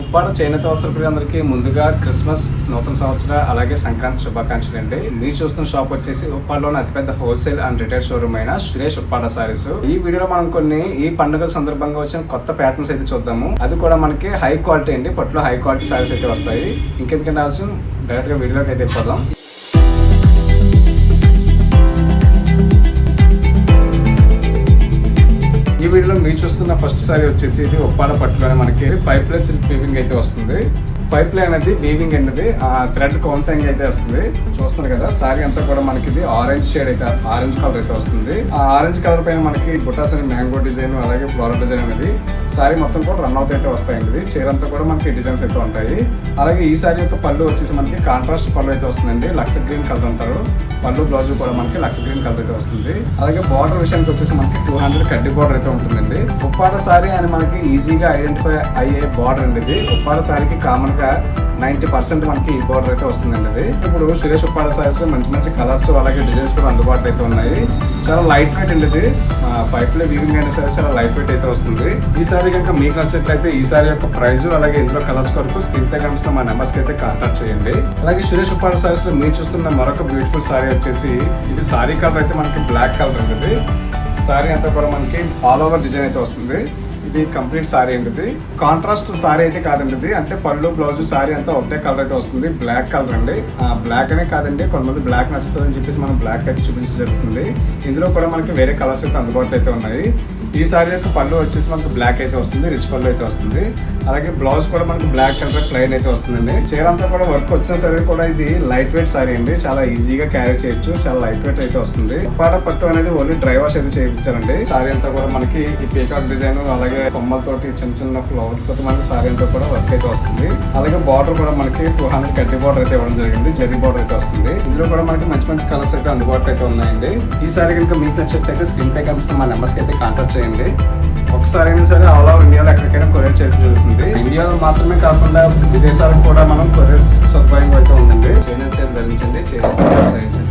ఉప్పాడ చేనేత వస్త్రప్రియులందరికీ ముందుగా క్రిస్మస్, నూతన సంవత్సర అలాగే సంక్రాంతి శుభాకాంక్షలు అండి. మీరు చూస్తున్న షాప్ వచ్చేసి ఉప్పాడలోని అతిపెద్ద హోల్సేల్ అండ్ రిటైల్ షోరూమ్ అయిన సురేష్ ఉప్పాడ సారీస్. ఈ వీడియోలో మనం కొన్ని ఈ పండుగల సందర్భంగా వచ్చిన కొత్త ప్యాటర్న్స్ అయితే చూద్దాము. అది కూడా మనకి హై క్వాలిటీ అండి, పట్టులో హై క్వాలిటీ సారీస్ అయితే వస్తాయి. ఇంకెందుకంటే ఆలస్యం డైరెక్ట్ గా వీడియోలోకి అయితే వెళ్ళిపోదాం. ఈ వీడియోలో మీరు చూస్తున్న ఫస్ట్ సారీ వచ్చేసి ఇది ఉప్పాడ పట్టులోనే మనకి 5+ సిల్క్ వీవింగ్ అయితే వస్తుంది. 5+ అనేది వీవింగ్ అనేది థ్రెడ్ కౌంటింగ్ అయితే వస్తుంది. చూస్తున్నారు కదా, సారీ అంతా కూడా మనకి ఇది ఆరెంజ్ షేడ్ అయితే, ఆరెంజ్ కలర్ అయితే వస్తుంది. ఆ ఆరెంజ్ కలర్ పైన మనకి బుటాస్ అనే మ్యాంగో డిజైన్ అలాగే ఫ్లోరల్ డిజైన్ అనేది సారీ మొత్తం కూడా రన్ అవుట్ అయితే వస్తాయండి. చీర అంతా కూడా మనకి డిజైన్స్ అయితే ఉంటాయి. అలాగే ఈ సారీ యొక్క పళ్ళు వచ్చేసి మనకి కాంట్రాస్ట్ పళ్ళు అయితే వస్తుందండి. లక్స్ గ్రీన్ కలర్ అంటారు. పళ్ళు బ్లౌజ్ కూడా మనకి లక్స్ గ్రీన్ కలర్ అయితే వస్తుంది. అలాగే బార్డర్ విషయానికి వచ్చేసి మనకి 200 కడ్డీ బార్డర్ అయితే ఉంటుందండి. ఉప్పాడ సారీ అని మనకి ఈజీగా ఐడెంటిఫై అయ్యే బార్డర్ అండి ఇది. ఉప్పాడ సారీకి కామన్ గా 90% మనకి ఈ బార్డర్ అయితే వస్తుందండి. ఇది ఇప్పుడు సురేష్ ఉప్పాడ సారీస్ లో మంచి మంచి కలర్స్ అలాగే డిజైన్స్ కూడా అందుబాటులో అయితే ఉన్నాయి. చాలా లైట్ వెయిట్ అండి ఇది. 5+ వీవింగ్ అయినా సరే చాలా లైట్ వెయిట్ అయితే వస్తుంది. ఈ సారీ కనుక మీకు నచ్చినట్లయితే ఈ సారీ యొక్క ప్రైస్ అలాగే ఇందులో కలర్స్ కొరకు స్క్రీన్ పై కనిపిస్తున్న మా నెంబర్స్ కి అయితే కాంటాక్ట్ చేయండి. అలాగే సురేష్ ఉప్పాడ సారీస్ లో మీరు చూస్తున్న మరొక బ్యూటిఫుల్ సారీ వచ్చేసి ఇది సారీ కలర్ అయితే మనకి బ్లాక్ కలర్ అండి. సారీ అంతా కూడా మనకి ఆల్ ఓవర్ డిజైన్ అయితే వస్తుంది. ఇది కంప్లీట్ సారీ అండి. ఇది కాంట్రాస్ట్ సారీ అయితే కాదండి. ఇది అంటే పళ్ళు బ్లౌజ్ సారీ అంతా ఒకటే కలర్ అయితే వస్తుంది. బ్లాక్ కలర్ అండి. బ్లాక్ అనే కాదండి, కొంతమంది బ్లాక్ నచ్చుతుంది అని చెప్పేసి మనం బ్లాక్ అయితే చూపించి జరుగుతుంది. ఇందులో కూడా మనకి వేరే కలర్స్ అయితే అందుబాటులో అయితే ఉన్నాయి. ఈ సారీ యొక్క పళ్ళు వచ్చేసి మనకి బ్లాక్ అయితే వస్తుంది, రిచ్ పళ్ళు అయితే వస్తుంది. అలాగే బ్లౌజ్ కూడా మనకి బ్లాక్ కలర్ ప్లెయిన్ అయితే వస్తుందండి. చీర అంతా కూడా వర్క్ వచ్చిన సరే కూడా ఇది లైట్ వెయిట్ సారీ అండి. చాలా ఈజీగా క్యారీ చేయొచ్చు, చాలా లైట్ వెయిట్ అయితే వస్తుంది. ఉప్పాడ పట్టు అనేది ఓన్లీ డ్రై వాష్ అయితే చేయించారండి. సారీ అంతా కూడా మనకి ఈ పీకాక్ డిజైన్ అలాగే కొమ్మలతోటి చిన్న చిన్న ఫ్లవర్ తోటి మనకి సారీ అంతా కూడా వర్క్ అయితే వస్తుంది. అలాగే బార్డర్ కూడా మనకి 200 కడ్డీ బార్డర్ అయితే ఇవ్వడం జరిగింది. జరీ బార్డర్ అయితే వస్తుంది. ఇందులో కూడా మనకి మంచి మంచి కలర్స్ అయితే అందుబాటులో అయితే ఉన్నాయండి. ఈ సారీ కనుక మీకు నచ్చినట్లయితే స్క్రీన్ పై కనిపిస్తున్న మా నెంబర్స్ కి అయితే కాంటాక్ట్ చేయండి. ఒకసారి అయినా సరే ఆల్ ఓవర్ ఇండియాలో ఎక్కడికైనా కొరియర్ చేయడం జరుగుతుంది. ఇండియాలో మాత్రమే కాకుండా విదేశాలకు కూడా మనం కొరియర్ సదుపాయం అయితే ఉందండి. చేనేత ధరించండి, చేనేత